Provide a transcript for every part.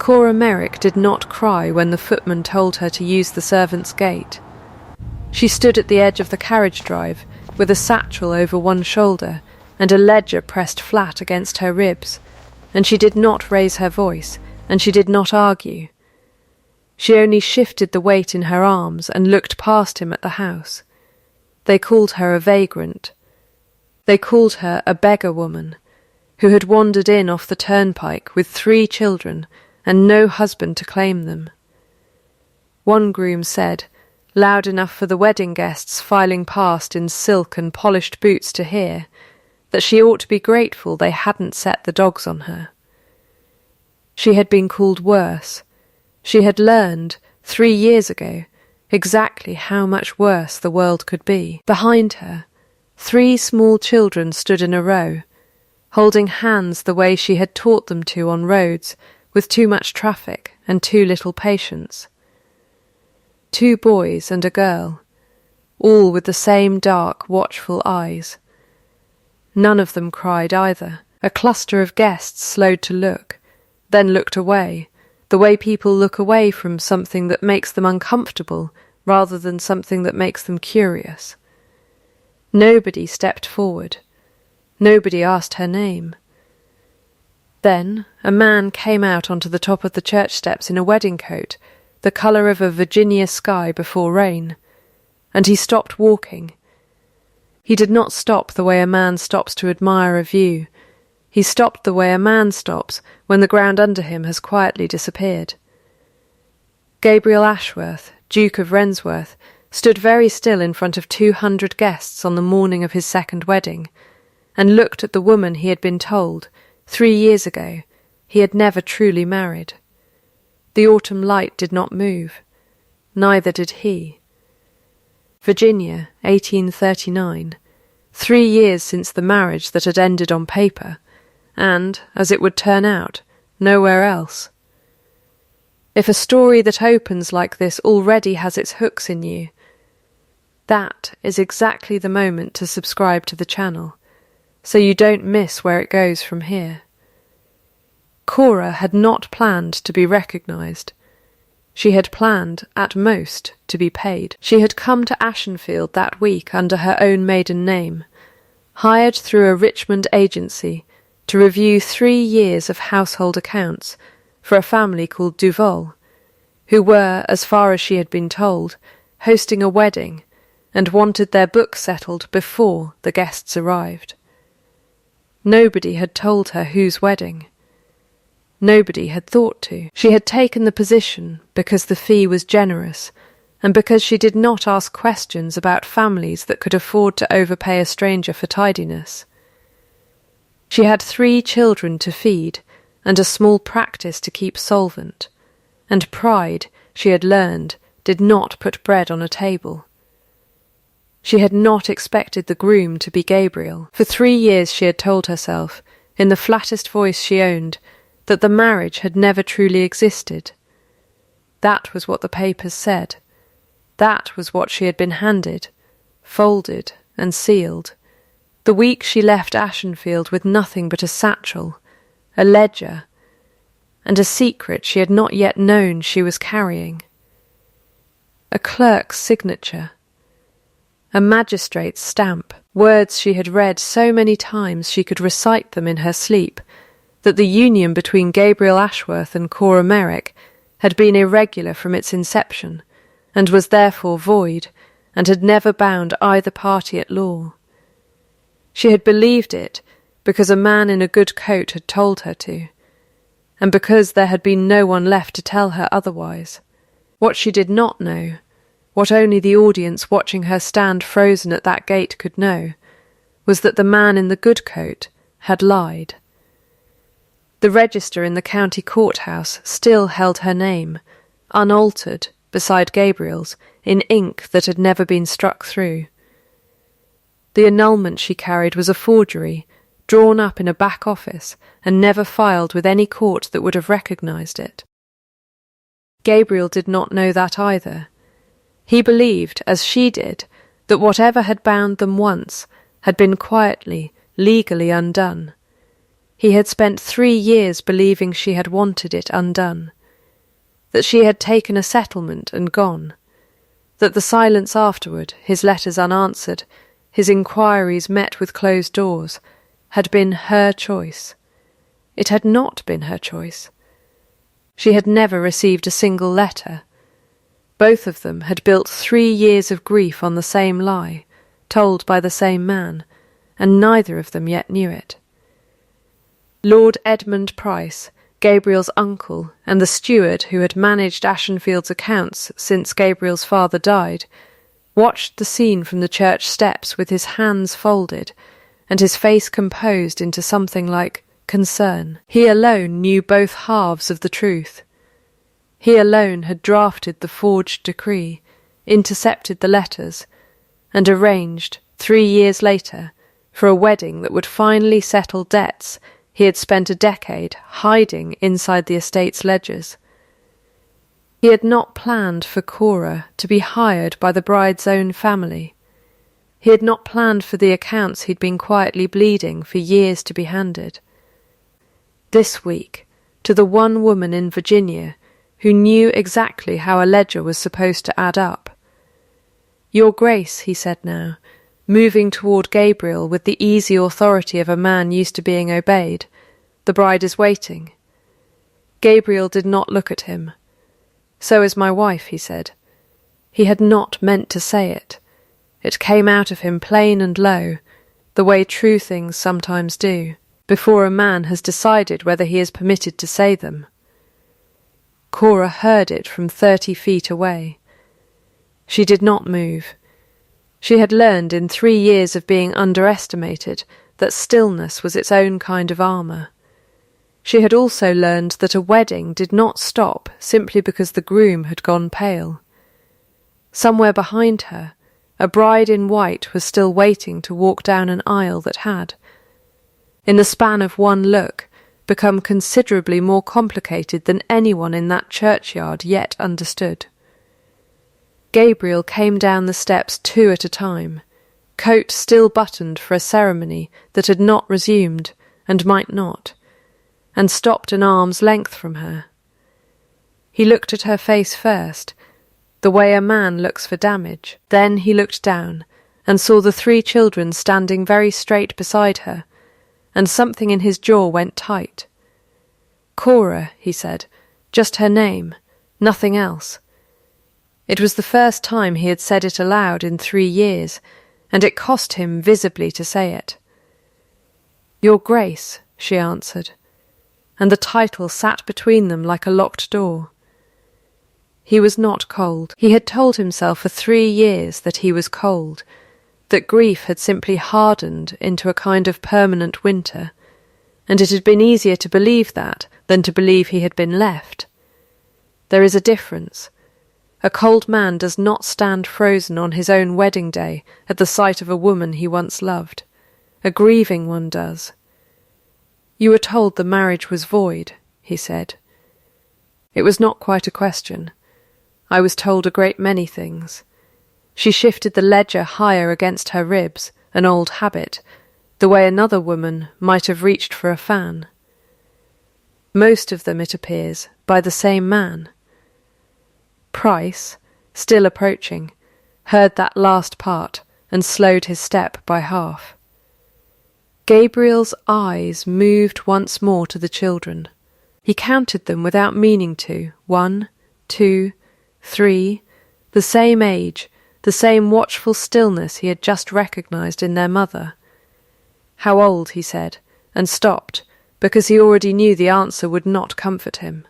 Cora Merrick did not cry when the footman told her to use the servants' gate. She stood at the edge of the carriage drive with a satchel over one shoulder and a ledger pressed flat against her ribs, and she did not raise her voice, and she did not argue. She only shifted the weight in her arms and looked past him at the house. They called her a vagrant. They called her a beggar woman, who had wandered in off the turnpike with 3 children and no husband to claim them. One groom said, loud enough for the wedding guests filing past in silk and polished boots to hear, that she ought to be grateful they hadn't set the dogs on her. She had been called worse. She had learned, 3 years ago, exactly how much worse the world could be. Behind her, 3 small children stood in a row, holding hands the way she had taught them to on roads with too much traffic and too little patience. 2 boys and a girl, all with the same dark, watchful eyes. None of them cried either. A cluster of guests slowed to look, then looked away, the way people look away from something that makes them uncomfortable rather than something that makes them curious. Nobody stepped forward. Nobody asked her name. Then a man came out onto the top of the church steps in a wedding coat, the colour of a Virginia sky before rain, and he stopped walking. He did not stop the way a man stops to admire a view. He stopped the way a man stops when the ground under him has quietly disappeared. Gabriel Ashworth, Duke of Rensworth, stood very still in front of 200 guests on the morning of his second wedding, and looked at the woman he had been told, 3 years ago, he had never truly married. The autumn light did not move. Neither did he. Virginia, 1839, 3 years since the marriage that had ended on paper, and, as it would turn out, nowhere else. If a story that opens like this already has its hooks in you, that is exactly the moment to subscribe to the channel, so you don't miss where it goes from here. Cora had not planned to be recognised. She had planned, at most, to be paid. She had come to Ashenfield that week under her own maiden name, hired through a Richmond agency to review 3 years of household accounts for a family called Duval, who were, as far as she had been told, hosting a wedding and wanted their books settled before the guests arrived. Nobody had told her whose wedding. Nobody had thought to. She had taken the position because the fee was generous, and because she did not ask questions about families that could afford to overpay a stranger for tidiness. She had 3 children to feed, and a small practice to keep solvent, and pride, she had learned, did not put bread on a table. She had not expected the groom to be Gabriel. For 3 years she had told herself, in the flattest voice she owned, that the marriage had never truly existed. That was what the papers said. That was what she had been handed, folded and sealed, the week she left Ashenfield with nothing but a satchel, a ledger, and a secret she had not yet known she was carrying. A clerk's signature, a magistrate's stamp, words she had read so many times she could recite them in her sleep, that the union between Gabriel Ashworth and Cora Merrick had been irregular from its inception, and was therefore void, and had never bound either party at law. She had believed it because a man in a good coat had told her to, and because there had been no one left to tell her otherwise. What she did not know, what only the audience watching her stand frozen at that gate could know, was that the man in the good coat had lied. The register in the county courthouse still held her name, unaltered, beside Gabriel's, in ink that had never been struck through. The annulment she carried was a forgery, drawn up in a back office and never filed with any court that would have recognised it. Gabriel did not know that either. He believed, as she did, that whatever had bound them once had been quietly, legally undone. He had spent 3 years believing she had wanted it undone, that she had taken a settlement and gone, that the silence afterward, his letters unanswered, his inquiries met with closed doors, had been her choice. It had not been her choice. She had never received a single letter. Both of them had built 3 years of grief on the same lie, told by the same man, and neither of them yet knew it. Lord Edmund Price, Gabriel's uncle, and the steward who had managed Ashenfield's accounts since Gabriel's father died, watched the scene from the church steps with his hands folded and his face composed into something like concern. He alone knew both halves of the truth. He alone had drafted the forged decree, intercepted the letters, and arranged, 3 years later, for a wedding that would finally settle debts he had spent a decade hiding inside the estate's ledgers. He had not planned for Cora to be hired by the bride's own family. He had not planned for the accounts he'd been quietly bleeding for years to be handed. This week, to the one woman in Virginia who knew exactly how a ledger was supposed to add up. "Your Grace," he said now, moving toward Gabriel with the easy authority of a man used to being obeyed, "the bride is waiting." Gabriel did not look at him. "So is my wife," he said. He had not meant to say it. It came out of him plain and low, the way true things sometimes do, before a man has decided whether he is permitted to say them. Cora heard it from 30 feet away. She did not move. She had learned in 3 years of being underestimated that stillness was its own kind of armour. She had also learned that a wedding did not stop simply because the groom had gone pale. Somewhere behind her, a bride in white was still waiting to walk down an aisle that had, in the span of one look, become considerably more complicated than anyone in that churchyard yet understood. Gabriel came down the steps 2 at a time, coat still buttoned for a ceremony that had not resumed, and might not, and stopped an arm's length from her. He looked at her face first, the way a man looks for damage. Then he looked down, and saw the 3 children standing very straight beside her, and something in his jaw went tight. "Cora," he said, "just her name, nothing else." It was the first time he had said it aloud in 3 years, and it cost him visibly to say it. "Your Grace," she answered, and the title sat between them like a locked door. He was not cold. He had told himself for 3 years that he was cold, that grief had simply hardened into a kind of permanent winter, and it had been easier to believe that than to believe he had been left. There is a difference. A cold man does not stand frozen on his own wedding day at the sight of a woman he once loved. A grieving one does. "You were told the marriage was void," he said. "It was not quite a question. I was told a great many things." She shifted the ledger higher against her ribs, an old habit, the way another woman might have reached for a fan. Most of them, it appears, by the same man. Price, still approaching, heard that last part and slowed his step by half. Gabriel's eyes moved once more to the children. He counted them without meaning to. 1, 2, 3, the same age, the same watchful stillness he had just recognised in their mother. "How old?" he said, and stopped, because he already knew the answer would not comfort him.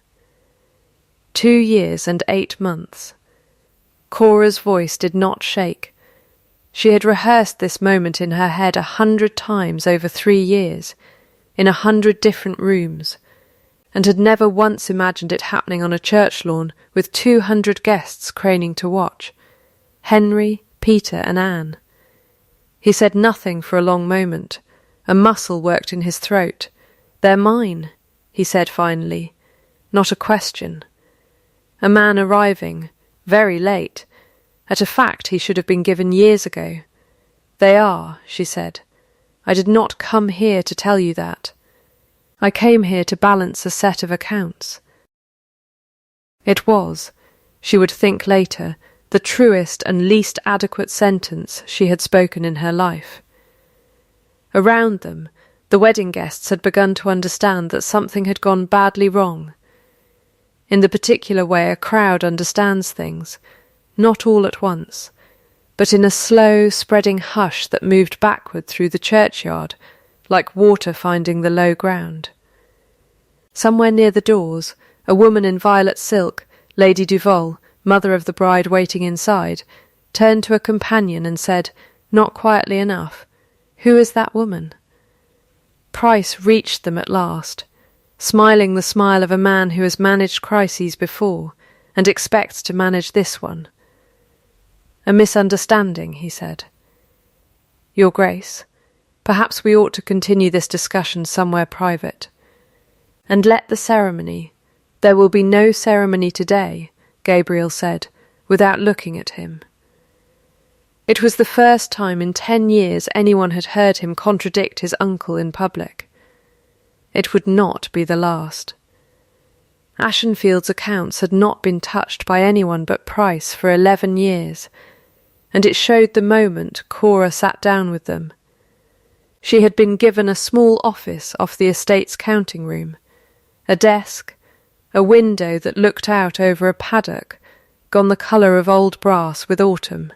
2 years and 8 months. Cora's voice did not shake. She had rehearsed this moment in her head 100 times over 3 years, in 100 different rooms, and had never once imagined it happening on a church lawn with 200 guests craning to watch. Henry, Peter, and Anne. He said nothing for a long moment. A muscle worked in his throat. "They're mine," he said finally. Not a question. A man arriving, very late, at a fact he should have been given years ago. "They are," she said. "I did not come here to tell you that." I came here to balance a set of accounts. It was, she would think later, the truest and least adequate sentence she had spoken in her life. Around them, the wedding guests had begun to understand that something had gone badly wrong. In the particular way a crowd understands things, not all at once, but in a slow, spreading hush that moved backward through the churchyard, like water finding the low ground. Somewhere near the doors, a woman in violet silk, Lady Duval, mother of the bride waiting inside, turned to a companion and said, not quietly enough, "Who is that woman?" Price reached them at last, smiling the smile of a man who has managed crises before and expects to manage this one. "A misunderstanding," he said. "Your Grace, perhaps we ought to continue this discussion somewhere private. And let the ceremony— there will be no ceremony today," Gabriel said, without looking at him. It was the first time in 10 years anyone had heard him contradict his uncle in public. It would not be the last. Ashenfield's accounts had not been touched by anyone but Price for 11 years, and it showed the moment Cora sat down with them. She had been given a small office off the estate's counting room, a desk, a window that looked out over a paddock gone the colour of old brass with autumn,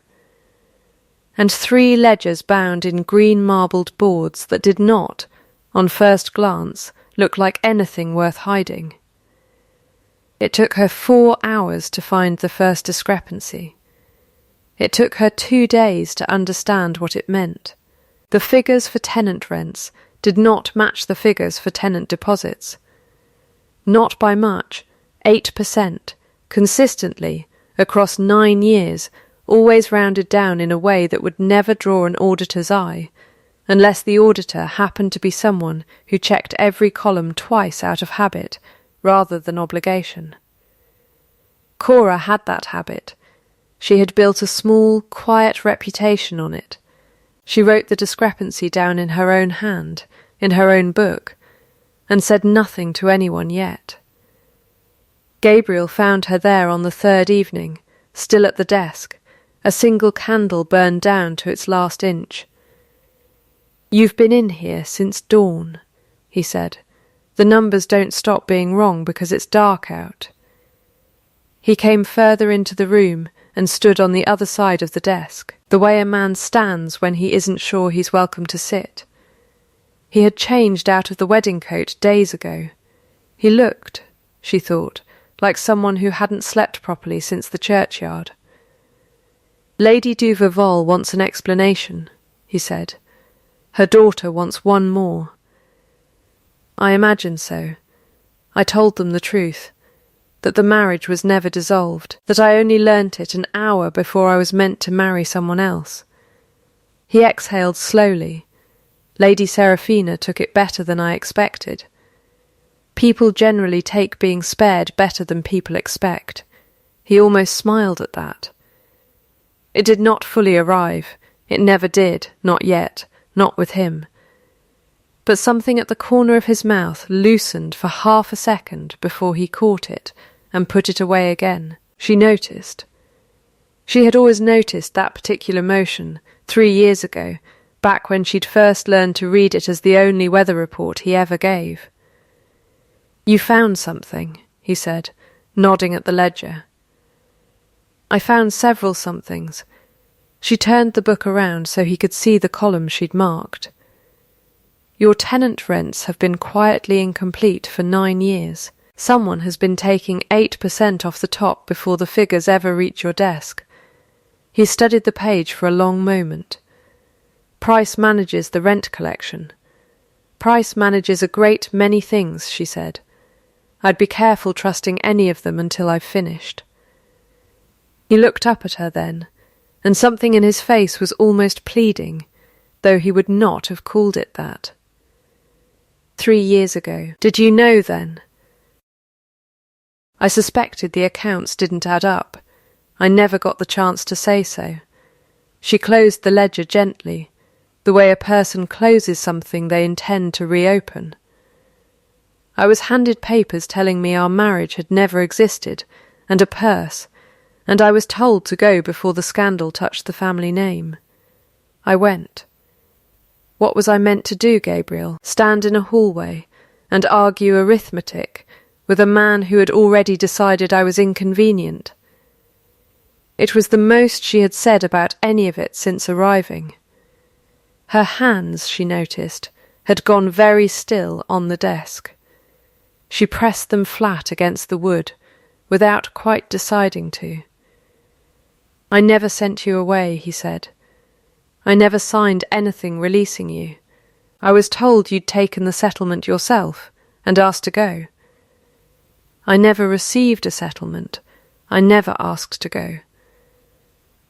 and 3 ledgers bound in green marbled boards that did not, on first glance, look like anything worth hiding. It took her 4 hours to find the first discrepancy. It took her 2 days to understand what it meant. The figures for tenant rents did not match the figures for tenant deposits. Not by much, 8%, consistently, across 9 years, always rounded down in a way that would never draw an auditor's eye, unless the auditor happened to be someone who checked every column twice out of habit, rather than obligation. Cora had that habit. She had built a small, quiet reputation on it. She wrote the discrepancy down in her own hand, in her own book, and said nothing to anyone yet. Gabriel found her there on the 3rd evening, still at the desk, a single candle burned down to its last inch. "You've been in here since dawn," he said. "The numbers don't stop being wrong because it's dark out." He came further into the room and stood on the other side of the desk, the way a man stands when he isn't sure he's welcome to sit. He had changed out of the wedding coat days ago. He looked, she thought, like someone who hadn't slept properly since the churchyard. "Lady Duverval wants an explanation," he said. "Her daughter wants one more." "I imagine so. I told them the truth, that the marriage was never dissolved, that I only learnt it an hour before I was meant to marry someone else." He exhaled slowly. Lady Seraphina took it better than I expected. People generally take being spared better than people expect. He almost smiled at that. It did not fully arrive. It never did, not yet, not with him. But something at the corner of his mouth loosened for half a second before he caught it and put it away again. She noticed. She had always noticed that particular motion 3 years ago, back when she'd first learned to read it as the only weather report he ever gave. "You found something," he said, nodding at the ledger. "I found several somethings." She turned the book around so he could see the column she'd marked. "Your tenant rents have been quietly incomplete for 9 years. Someone has been taking 8% off the top before the figures ever reach your desk." He studied the page for a long moment. "Price manages the rent collection." "Price manages a great many things," she said. "I'd be careful trusting any of them until I've finished." He looked up at her then, and something in his face was almost pleading, though he would not have called it that. 3 years ago. Did you know then?" "I suspected the accounts didn't add up. I never got the chance to say so." She closed the ledger gently, the way a person closes something they intend to reopen. I was handed papers telling me our marriage had never existed, and a purse, and I was told to go before the scandal touched the family name. I went. What was I meant to do, Gabriel? Stand in a hallway and argue arithmetic with a man who had already decided I was inconvenient? It was the most she had said about any of it since arriving. Her hands, she noticed, had gone very still on the desk. She pressed them flat against the wood, without quite deciding to. I never sent you away, he said. I never signed anything releasing you. I was told you'd taken the settlement yourself and asked to go. I never received a settlement. I never asked to go.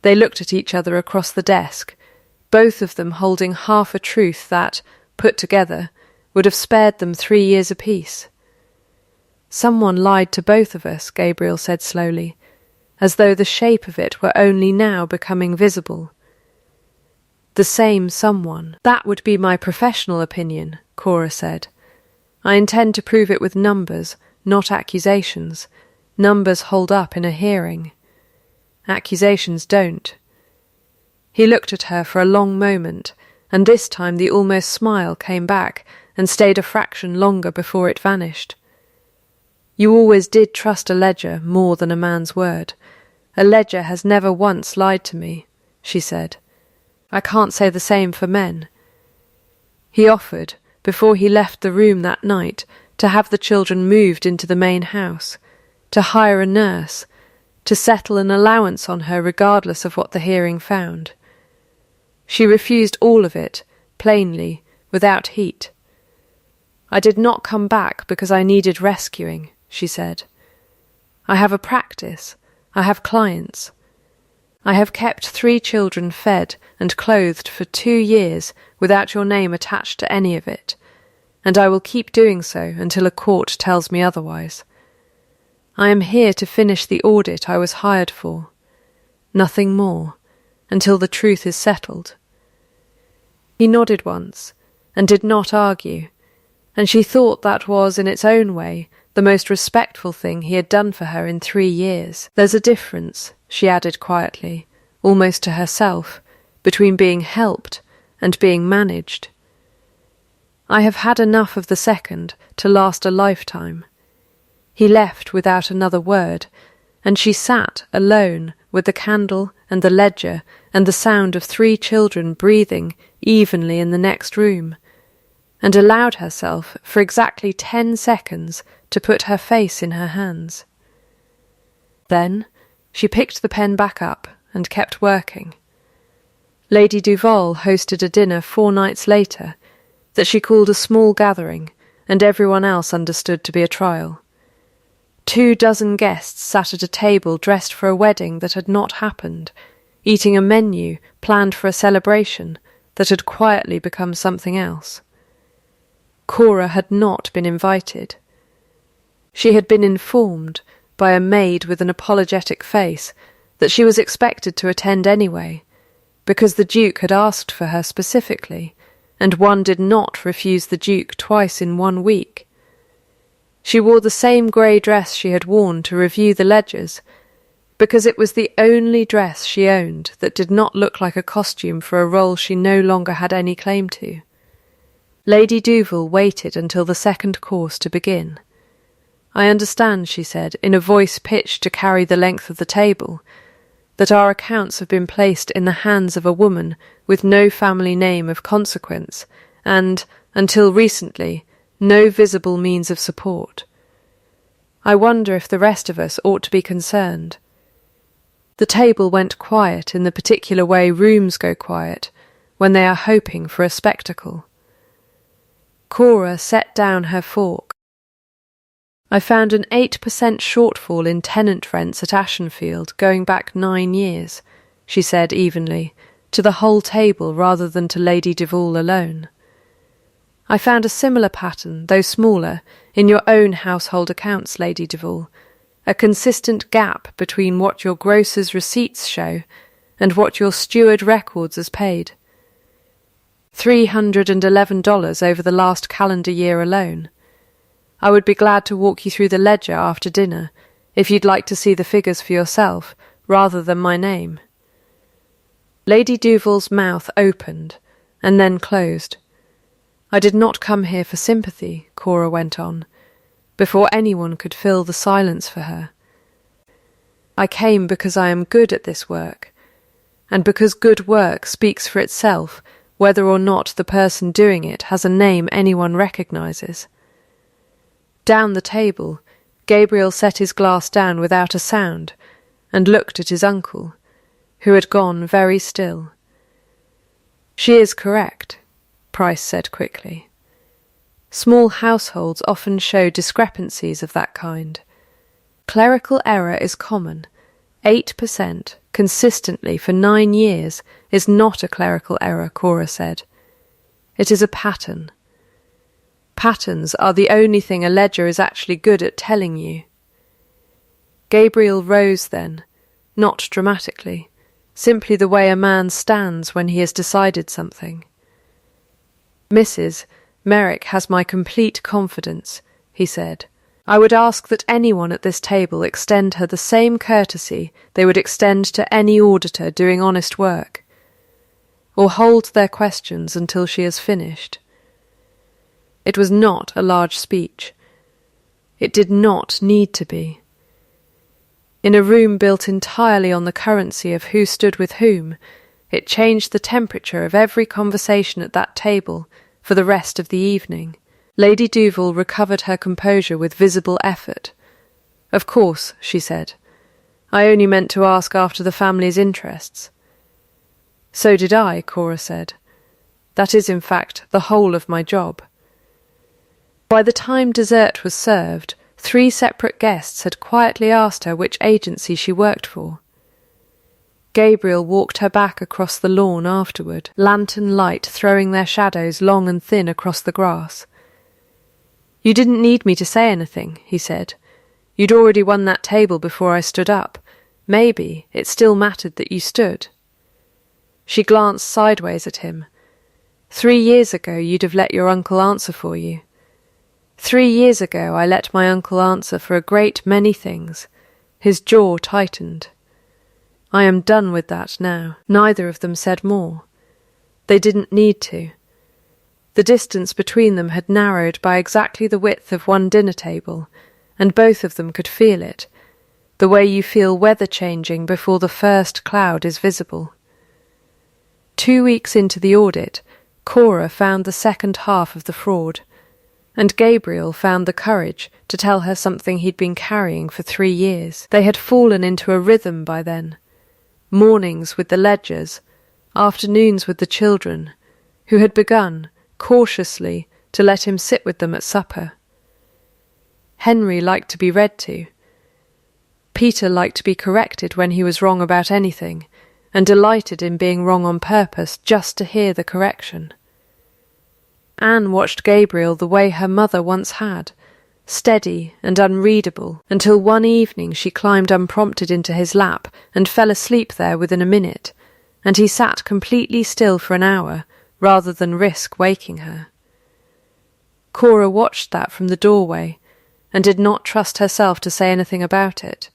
They looked at each other across the desk, both of them holding half a truth that, put together, would have spared them 3 years apiece. Someone lied to both of us, Gabriel said slowly, as though the shape of it were only now becoming visible. The same someone. That would be my professional opinion, Cora said. I intend to prove it with numbers, not accusations. Numbers hold up in a hearing. Accusations don't. He looked at her for a long moment, and this time the almost smile came back and stayed a fraction longer before it vanished. You always did trust a ledger more than a man's word. A ledger has never once lied to me, she said. I can't say the same for men. He offered, before he left the room that night, to have the children moved into the main house, to hire a nurse, to settle an allowance on her regardless of what the hearing found. She refused all of it, plainly, without heat. I did not come back because I needed rescuing, she said. I have a practice. I have clients. I have kept 3 children fed and clothed for 2 years without your name attached to any of it, and I will keep doing so until a court tells me otherwise. I am here to finish the audit I was hired for. Nothing more, until the truth is settled. He nodded once, and did not argue, and she thought that was, in its own way, the most respectful thing he had done for her in 3 years. There's a difference, she added quietly, almost to herself, between being helped and being managed. I have had enough of the second to last a lifetime. He left without another word, and she sat alone with the candle and the ledger and the sound of 3 children breathing evenly in the next room, and allowed herself for exactly 10 seconds to put her face in her hands. Then she picked the pen back up and kept working. Lady Duval hosted a dinner 4 nights later that she called a small gathering, and everyone else understood to be a trial. 24 guests sat at a table dressed for a wedding that had not happened, eating a menu planned for a celebration that had quietly become something else. Cora had not been invited. She had been informed by a maid with an apologetic face that she was expected to attend anyway, because the Duke had asked for her specifically, and one did not refuse the Duke twice in 1 week. She wore the same grey dress she had worn to review the ledgers, because it was the only dress she owned that did not look like a costume for a role she no longer had any claim to. Lady Duval waited until the second course to begin. I understand, she said, in a voice pitched to carry the length of the table, that our accounts have been placed in the hands of a woman with no family name of consequence, and, until recently, no visible means of support. I wonder if the rest of us ought to be concerned. The table went quiet in the particular way rooms go quiet when they are hoping for a spectacle. Cora set down her fork. I found an 8% shortfall in tenant rents at Ashenfield going back 9 years, she said evenly, to the whole table rather than to Lady Duval alone. I found a similar pattern, though smaller, in your own household accounts, Lady Duval, a consistent gap between what your grocer's receipts show and what your steward records as paid. $311 over the last calendar year alone. I would be glad to walk you through the ledger after dinner, if you'd like to see the figures for yourself, rather than my name." Lady Duval's mouth opened, and then closed. "I did not come here for sympathy," Cora went on, before anyone could fill the silence for her. "I came because I am good at this work, and because good work speaks for itself, whether or not the person doing it has a name anyone recognizes." Down the table, Gabriel set his glass down without a sound, and looked at his uncle, who had gone very still. "She is correct," Price said quickly. "Small households often show discrepancies of that kind. Clerical error is common. 8% consistently for 9 years is not a clerical error," Cora said. "It is a pattern. Patterns are the only thing a ledger is actually good at telling you." Gabriel rose then, not dramatically, simply the way a man stands when he has decided something. "Mrs. Merrick has my complete confidence," he said. "I would ask that anyone at this table extend her the same courtesy they would extend to any auditor doing honest work, or hold their questions until she has finished." It was not a large speech. It did not need to be. In a room built entirely on the currency of who stood with whom, it changed the temperature of every conversation at that table for the rest of the evening. Lady Duval recovered her composure with visible effort. "Of course," she said. "I only meant to ask after the family's interests." "So did I," Cora said. "That is, in fact, the whole of my job." By the time dessert was served, 3 separate guests had quietly asked her which agency she worked for. Gabriel walked her back across the lawn afterward, lantern light throwing their shadows long and thin across the grass. "You didn't need me to say anything," he said. "You'd already won that table before I stood up. Maybe it still mattered that you stood." She glanced sideways at him. 3 years ago you'd have let your uncle answer for you. 3 years ago I let my uncle answer for a great many things. His jaw tightened. I am done with that now. Neither of them said more. They didn't need to. The distance between them had narrowed by exactly the width of one dinner table, and both of them could feel it, the way you feel weather changing before the first cloud is visible. 2 weeks into the audit, Cora found the second half of the fraud, and Gabriel found the courage to tell her something he'd been carrying for 3 years. They had fallen into a rhythm by then. Mornings with the ledgers, afternoons with the children, who had begun, cautiously, to let him sit with them at supper. Henry liked to be read to. Peter liked to be corrected when he was wrong about anything, and delighted in being wrong on purpose just to hear the correction. Anne watched Gabriel the way her mother once had, steady and unreadable, until one evening she climbed unprompted into his lap and fell asleep there within a minute, and he sat completely still for an hour, rather than risk waking her. Cora watched that from the doorway, and did not trust herself to say anything about it.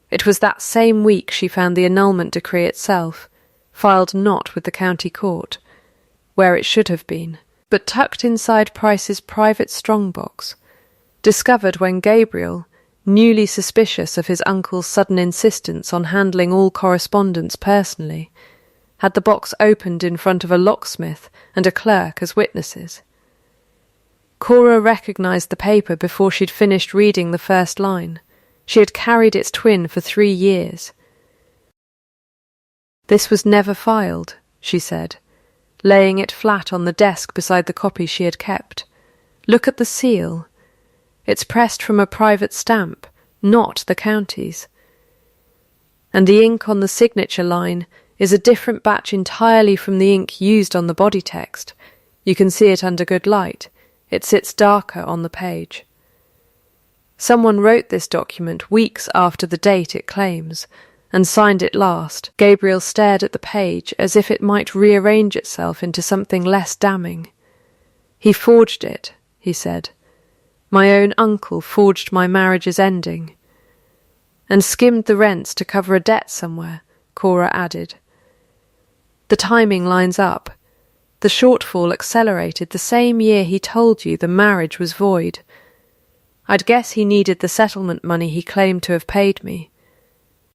It was that same week she found the annulment decree itself, filed not with the county court, where it should have been, but tucked inside Price's private strongbox, discovered when Gabriel, newly suspicious of his uncle's sudden insistence on handling all correspondence personally, had the box opened in front of a locksmith and a clerk as witnesses. Cora recognised the paper before she'd finished reading the first line. She had carried its twin for 3 years. "This was never filed," she said, laying it flat on the desk beside the copy she had kept. "Look at the seal. It's pressed from a private stamp, not the county's. And the ink on the signature line is a different batch entirely from the ink used on the body text. You can see it under good light. It sits darker on the page. Someone wrote this document weeks after the date it claims, and signed it last." Gabriel stared at the page as if it might rearrange itself into something less damning. "He forged it," he said. My own uncle forged my marriage's ending. And skimmed the rents to cover a debt somewhere, Cora added. The timing lines up. The shortfall accelerated the same year he told you the marriage was void. I'd guess he needed the settlement money he claimed to have paid me.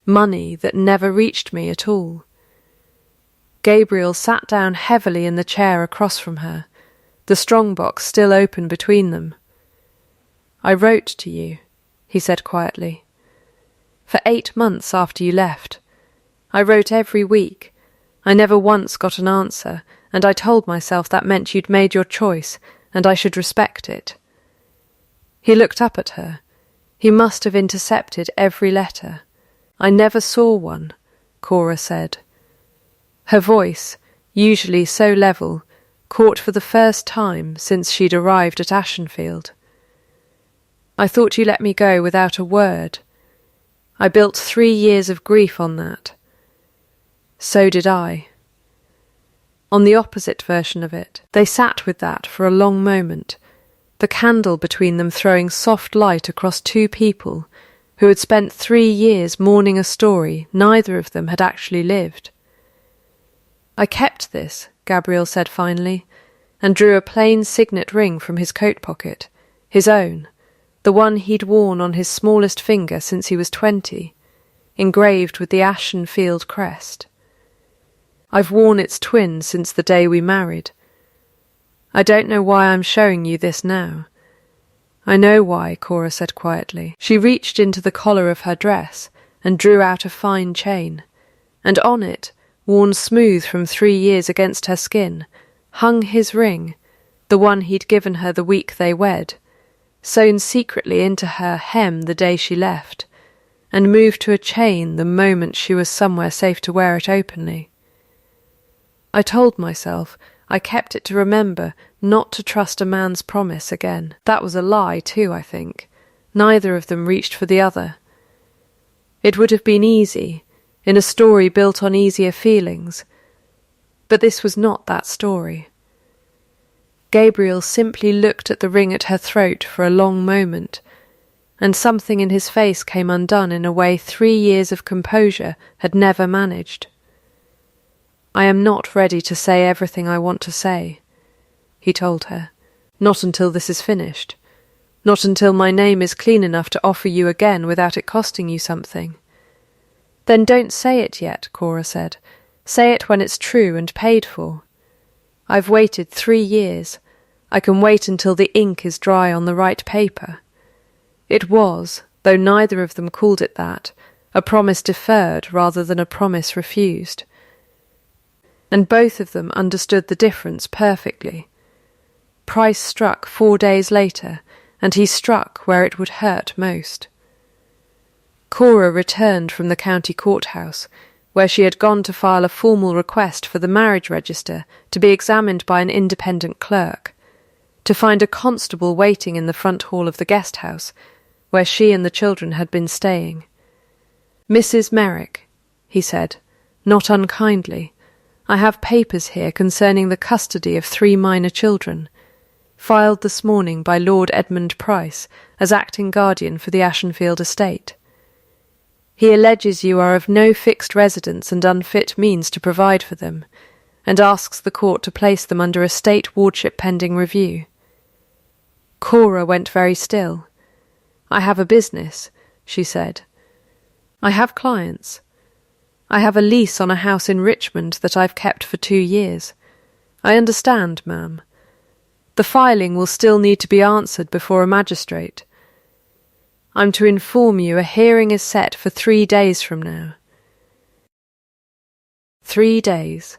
Money that never reached me at all. Gabriel sat down heavily in the chair across from her, the strongbox still open between them. I wrote to you, he said quietly. For 8 months after you left. I wrote every week. I never once got an answer, and I told myself that meant you'd made your choice, and I should respect it. He looked up at her. He must have intercepted every letter. I never saw one, Cora said. Her voice, usually so level, caught for the first time since she'd arrived at Ashenfield. I thought you let me go without a word. I built 3 years of grief on that. So did I. On the opposite version of it, they sat with that for a long moment, the candle between them throwing soft light across 2 people who had spent 3 years mourning a story neither of them had actually lived. I kept this, Gabriel said finally, and drew a plain signet ring from his coat pocket, his own, the one he'd worn on his smallest finger since he was 20, engraved with the Ashenfield crest. I've worn its twin since the day we married. I don't know why I'm showing you this now. I know why, Cora said quietly. She reached into the collar of her dress and drew out a fine chain, and on it, worn smooth from 3 years against her skin, hung his ring, the one he'd given her the week they wed, sewn secretly into her hem the day she left, and moved to a chain the moment she was somewhere safe to wear it openly. I told myself, I kept it to remember not to trust a man's promise again. That was a lie too, I think. Neither of them reached for the other. It would have been easy, in a story built on easier feelings. But this was not that story. Gabriel simply looked at the ring at her throat for a long moment, and something in his face came undone in a way 3 years of composure had never managed. I am not ready to say everything I want to say, he told her. Not until this is finished. Not until my name is clean enough to offer you again without it costing you something. Then don't say it yet, Cora said. Say it when it's true and paid for. I've waited 3 years. I can wait until the ink is dry on the right paper. It was, though neither of them called it that, a promise deferred rather than a promise refused. And both of them understood the difference perfectly. Price struck 4 days later, and he struck where it would hurt most. Cora returned from the county courthouse, where she had gone to file a formal request for the marriage register to be examined by an independent clerk, to find a constable waiting in the front hall of the guest house, where she and the children had been staying. Mrs. Merrick, he said, not unkindly, I have papers here concerning the custody of 3 minor children, filed this morning by Lord Edmund Price as acting guardian for the Ashenfield estate. He alleges you are of no fixed residence and unfit means to provide for them, and asks the court to place them under a state wardship pending review. Cora went very still. I have a business, she said. I have clients. I have a lease on a house in Richmond that I've kept for 2 years. I understand, ma'am. The filing will still need to be answered before a magistrate. I'm to inform you a hearing is set for 3 days from now. 3 days.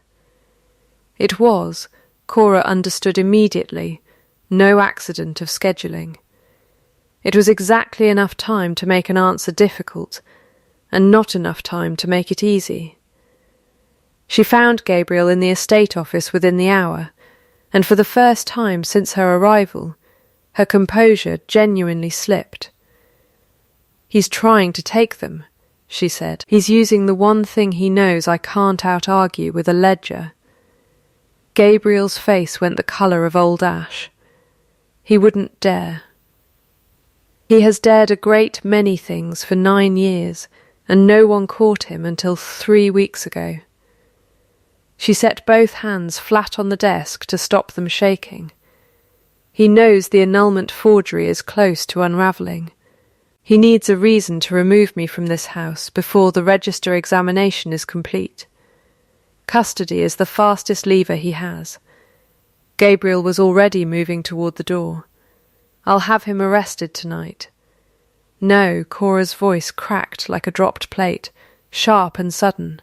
It was, Cora understood immediately, no accident of scheduling. It was exactly enough time to make an answer difficult, and not enough time to make it easy. She found Gabriel in the estate office within the hour, and for the first time since her arrival, her composure genuinely slipped. He's trying to take them, she said. He's using the one thing he knows I can't out-argue with a ledger. Gabriel's face went the colour of old ash. He wouldn't dare. He has dared a great many things for 9 years, and no one caught him until 3 weeks ago. She set both hands flat on the desk to stop them shaking. He knows the annulment forgery is close to unravelling. He needs a reason to remove me from this house before the register examination is complete. Custody is the fastest lever he has. Gabriel was already moving toward the door. I'll have him arrested tonight. No, Cora's voice cracked like a dropped plate, sharp and sudden.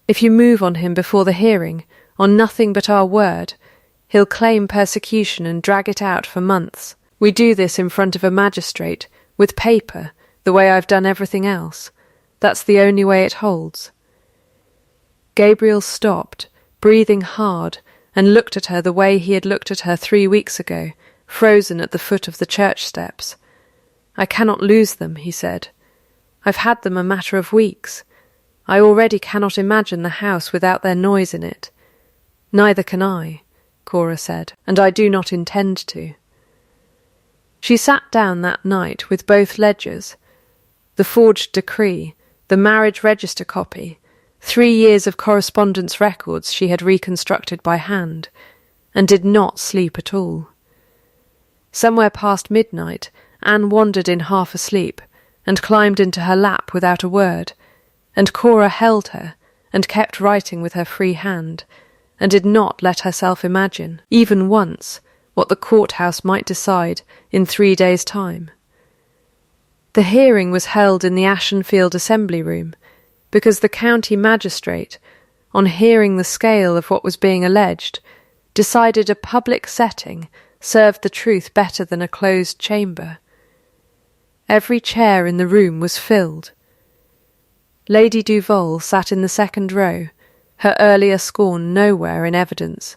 If you move on him before the hearing, on nothing but our word, he'll claim persecution and drag it out for months. We do this in front of a magistrate, with paper, the way I've done everything else. That's the only way it holds. Gabriel stopped, breathing hard, and looked at her the way he had looked at her 3 weeks ago, frozen at the foot of the church steps. I cannot lose them, he said. I've had them a matter of weeks. I already cannot imagine the house without their noise in it. Neither can I, Cora said, and I do not intend to. She sat down that night with both ledgers, the forged decree, the marriage register copy, 3 years of correspondence records she had reconstructed by hand, and did not sleep at all. Somewhere past midnight, Anne wandered in half asleep, and climbed into her lap without a word, and Cora held her, and kept writing with her free hand, and did not let herself imagine, even once, what the courthouse might decide in 3 days' time. The hearing was held in the Ashenfield Assembly Room, because the county magistrate, on hearing the scale of what was being alleged, decided a public setting served the truth better than a closed chamber. Every chair in the room was filled. Lady Duval sat in the second row, her earlier scorn nowhere in evidence.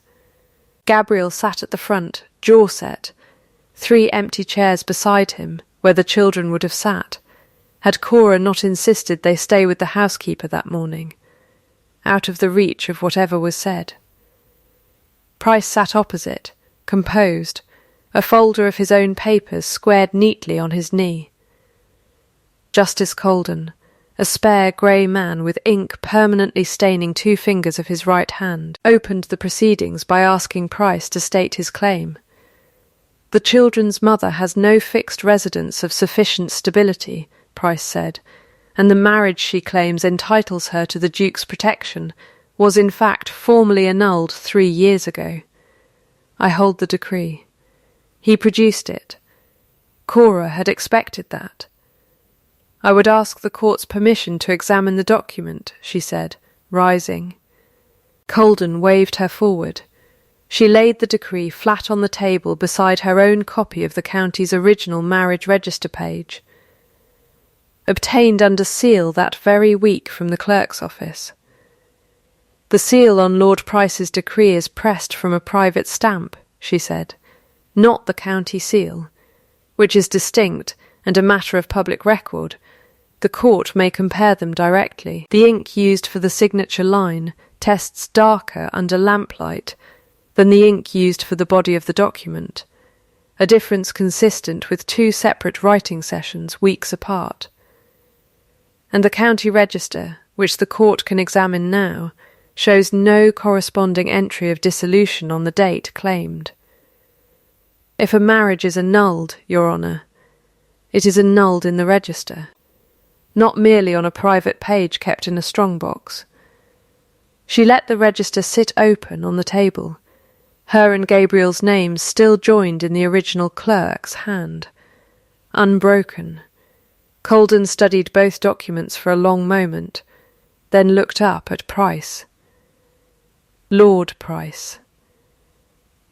Gabriel sat at the front, jaw set, 3 empty chairs beside him, where the children would have sat, had Cora not insisted they stay with the housekeeper that morning, out of the reach of whatever was said. Price sat opposite, composed, a folder of his own papers squared neatly on his knee. Justice Colden, a spare grey man with ink permanently staining 2 fingers of his right hand, opened the proceedings by asking Price to state his claim. The children's mother has no fixed residence of sufficient stability, Price said, and the marriage she claims entitles her to the Duke's protection was in fact formally annulled 3 years ago. I hold the decree. He produced it. Cora had expected that. I would ask the court's permission to examine the document, she said, rising. Colden waved her forward. She laid the decree flat on the table beside her own copy of the county's original marriage register page. Obtained under seal that very week from the clerk's office. The seal on Lord Price's decree is pressed from a private stamp, she said, not the county seal, which is distinct and a matter of public record. The court may compare them directly. The ink used for the signature line tests darker under lamplight than the ink used for the body of the document, a difference consistent with 2 separate writing sessions weeks apart. And the county register, which the court can examine now, shows no corresponding entry of dissolution on the date claimed. If a marriage is annulled, Your Honour, it is annulled in the register, not merely on a private page kept in a strong-box. She let the register sit open on the table, her and Gabriel's names still joined in the original clerk's hand, unbroken. Colden studied both documents for a long moment, then looked up at Price. Lord Price.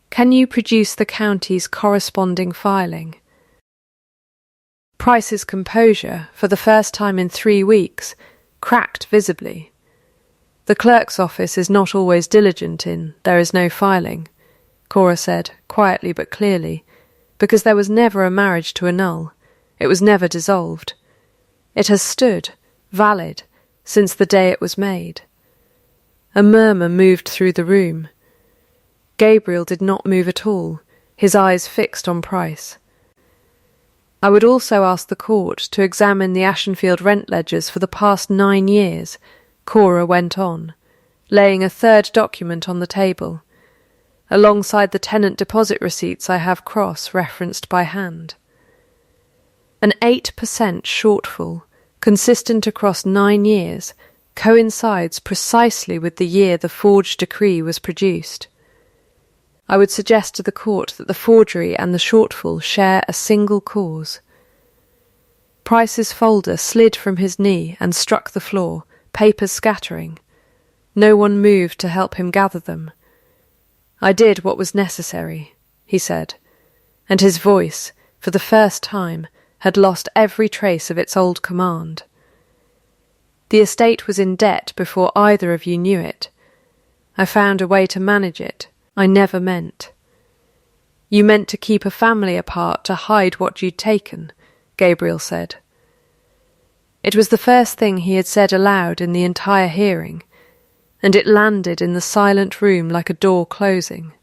Can you produce the county's corresponding filing? Price's composure, for the first time in 3 weeks, cracked visibly. The clerk's office is not always diligent in "there is no filing," Cora said, quietly but clearly, because there was never a marriage to annul. It was never dissolved. It has stood, valid, since the day it was made. A murmur moved through the room. Gabriel did not move at all, his eyes fixed on Price. I would also ask the court to examine the Ashenfield rent ledgers for the past 9 years, Cora went on, laying a third document on the table. Alongside the tenant deposit receipts I have cross-referenced by hand. An 8% shortfall, consistent across 9 years, coincides precisely with the year the forged decree was produced. I would suggest to the court that the forgery and the shortfall share a single cause. Price's folder slid from his knee and struck the floor, papers scattering. No one moved to help him gather them. I did what was necessary, he said, and his voice, for the first time, had lost every trace of its old command. The estate was in debt before either of you knew it. I found a way to manage it. I never meant. You meant to keep a family apart to hide what you'd taken, Gabriel said. It was the first thing he had said aloud in the entire hearing, and it landed in the silent room like a door closing.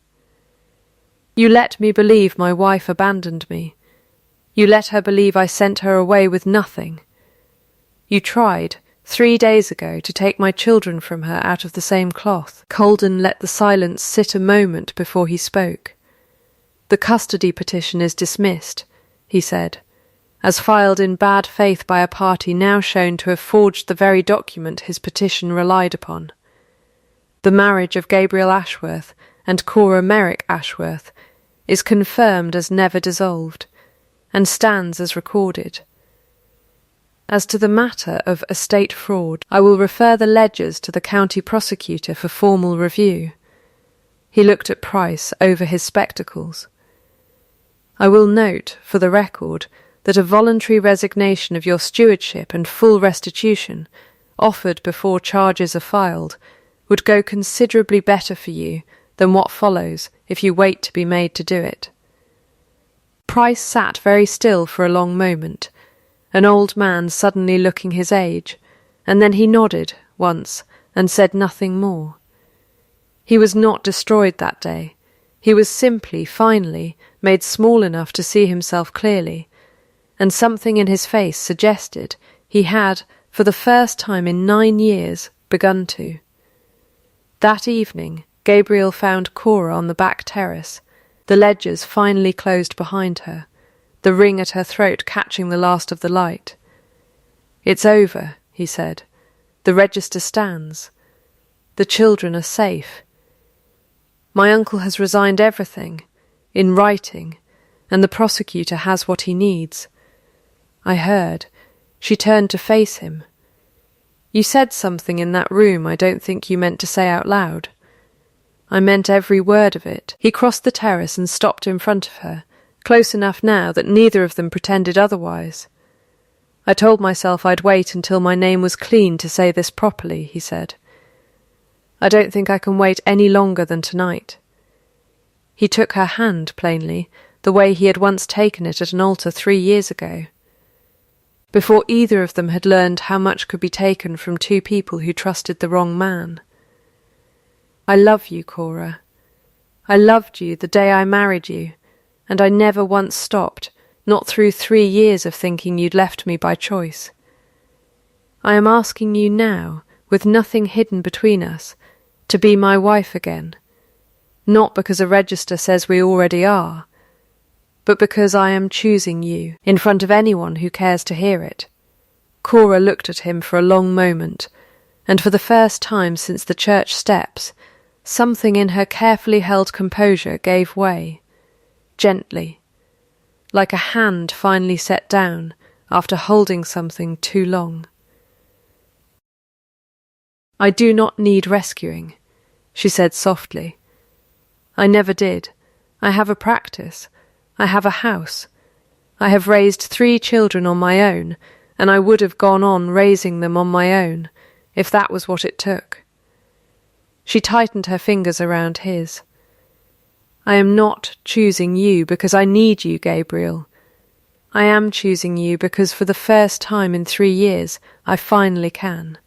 You let me believe my wife abandoned me. You let her believe I sent her away with nothing. You tried, 3 days ago, to take my children from her out of the same cloth. Colden let the silence sit a moment before he spoke. The custody petition is dismissed, he said, as filed in bad faith by a party now shown to have forged the very document his petition relied upon. The marriage of Gabriel Ashworth and Cora Merrick Ashworth is confirmed as never dissolved, and stands as recorded. As to the matter of estate fraud, I will refer the ledgers to the county prosecutor for formal review. He looked at Price over his spectacles. I will note, for the record, that a voluntary resignation of your stewardship and full restitution, offered before charges are filed, would go considerably better for you than what follows if you wait to be made to do it. Price sat very still for a long moment, an old man suddenly looking his age, and then he nodded once and said nothing more. He was not destroyed that day. He was simply, finally, made small enough to see himself clearly, and something in his face suggested he had, for the first time in 9 years, begun to. That evening, Gabriel found Cora on the back terrace, the ledgers finally closed behind her, the ring at her throat catching the last of the light. "It's over," he said. "The register stands. The children are safe. My uncle has resigned everything, in writing, and the prosecutor has what he needs." I heard. She turned to face him. "You said something in that room I don't think you meant to say out loud." "I meant every word of it." He crossed the terrace and stopped in front of her, close enough now that neither of them pretended otherwise. "I told myself I'd wait until my name was clean to say this properly," he said. "I don't think I can wait any longer than tonight." He took her hand, plainly, the way he had once taken it at an altar 3 years ago, before either of them had learned how much could be taken from two people who trusted the wrong man. "I love you, Cora. I loved you the day I married you, and I never once stopped, not through 3 years of thinking you'd left me by choice. I am asking you now, with nothing hidden between us, to be my wife again, not because a register says we already are, but because I am choosing you, in front of anyone who cares to hear it." Cora looked at him for a long moment, and for the first time since the church steps, something in her carefully held composure gave way, gently, like a hand finally set down after holding something too long. "I do not need rescuing," she said softly. "I never did. I have a practice. I have a house. I have raised 3 children on my own, and I would have gone on raising them on my own, if that was what it took." She tightened her fingers around his. "I am not choosing you because I need you, Gabriel. I am choosing you because for the first time in 3 years I finally can."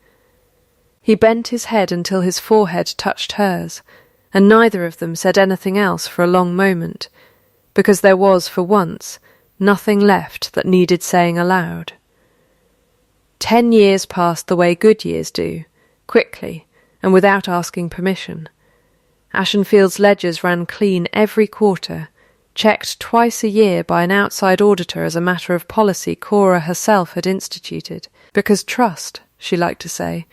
He bent his head until his forehead touched hers, and neither of them said anything else for a long moment, because there was, for once, nothing left that needed saying aloud. 10 years passed the way good years do, quickly and without asking permission. Ashenfield's ledgers ran clean every quarter, checked twice a year by an outside auditor as a matter of policy Cora herself had instituted, because trust, she liked to say,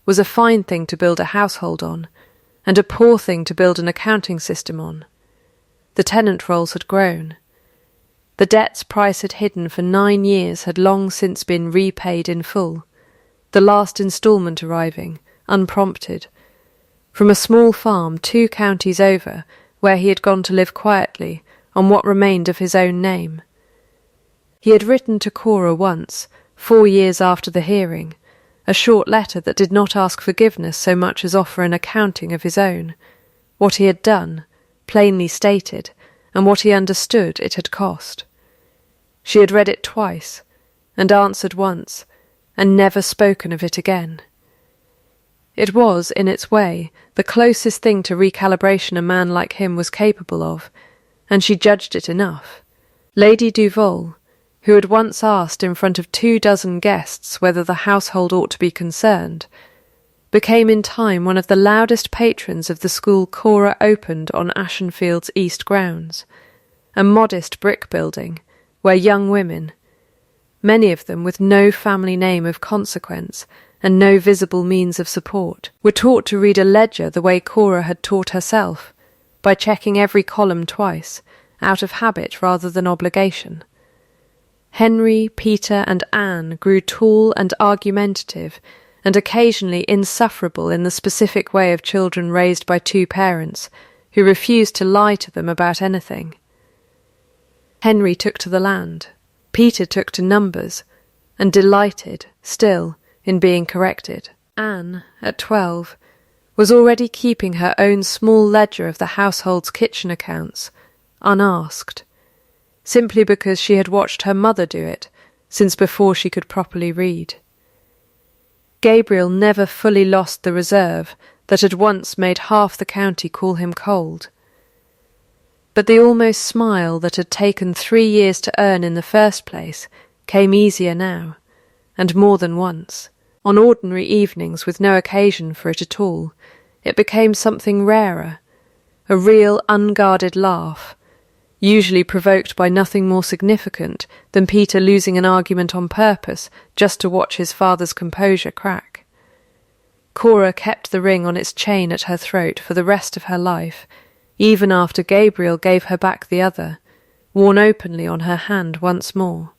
was a fine thing to build a household on, and a poor thing to build an accounting system on. The tenant rolls had grown. The debts Price had hidden for 9 years had long since been repaid in full, the last instalment arriving, unprompted, from a small farm 2 counties over, where he had gone to live quietly on what remained of his own name. He had written to Cora once, 4 years after the hearing, a short letter that did not ask forgiveness so much as offer an accounting of his own, what he had done, plainly stated, and what he understood it had cost. She had read it twice, and answered once, and never spoken of it again. It was, in its way, the closest thing to recalibration a man like him was capable of, and she judged it enough. Lady Duval, who had once asked in front of 24 guests whether the household ought to be concerned, became in time one of the loudest patrons of the school Cora opened on Ashenfield's east grounds, a modest brick building where young women, many of them with no family name of consequence and no visible means of support, were taught to read a ledger the way Cora had taught herself, by checking every column twice, out of habit rather than obligation. Henry, Peter, and Anne grew tall and argumentative, and occasionally insufferable in the specific way of children raised by 2 parents, who refused to lie to them about anything. Henry took to the land, Peter took to numbers, and delighted, still, in being corrected. Anne, at 12, was already keeping her own small ledger of the household's kitchen accounts, unasked, simply because she had watched her mother do it since before she could properly read. Gabriel never fully lost the reserve that had once made half the county call him cold. But the almost smile that had taken 3 years to earn in the first place came easier now, and more than once. On ordinary evenings with no occasion for it at all, it became something rarer, a real unguarded laugh, usually provoked by nothing more significant than Peter losing an argument on purpose just to watch his father's composure crack. Cora kept the ring on its chain at her throat for the rest of her life, even after Gabriel gave her back the other, worn openly on her hand once more.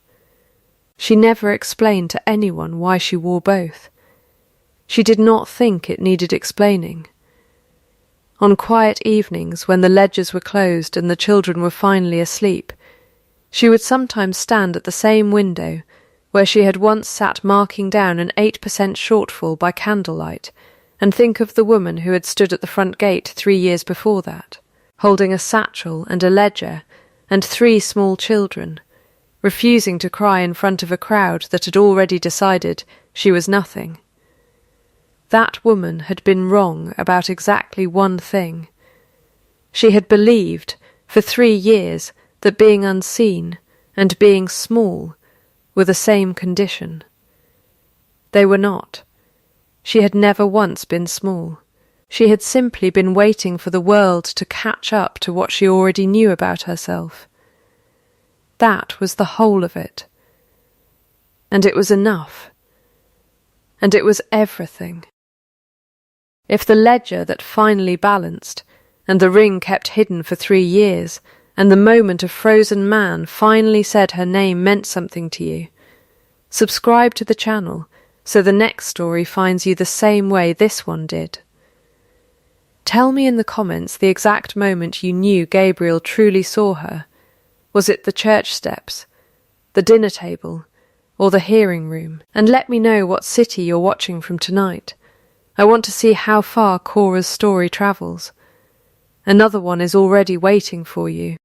She never explained to anyone why she wore both. She did not think it needed explaining. On quiet evenings, when the ledgers were closed and the children were finally asleep, she would sometimes stand at the same window where she had once sat marking down an 8% shortfall by candlelight, and think of the woman who had stood at the front gate 3 years before that, holding a satchel and a ledger and 3 small children, refusing to cry in front of a crowd that had already decided she was nothing. That woman had been wrong about exactly one thing. She had believed, for 3 years, that being unseen and being small were the same condition. They were not. She had never once been small. She had simply been waiting for the world to catch up to what she already knew about herself. That was the whole of it. And it was enough. And it was everything. If the ledger that finally balanced, and the ring kept hidden for 3 years, and the moment a frozen man finally said her name meant something to you, subscribe to the channel so the next story finds you the same way this one did. Tell me in the comments the exact moment you knew Gabriel truly saw her. Was it the church steps, the dinner table, or the hearing room? And let me know what city you're watching from tonight. I want to see how far Cora's story travels. Another one is already waiting for you.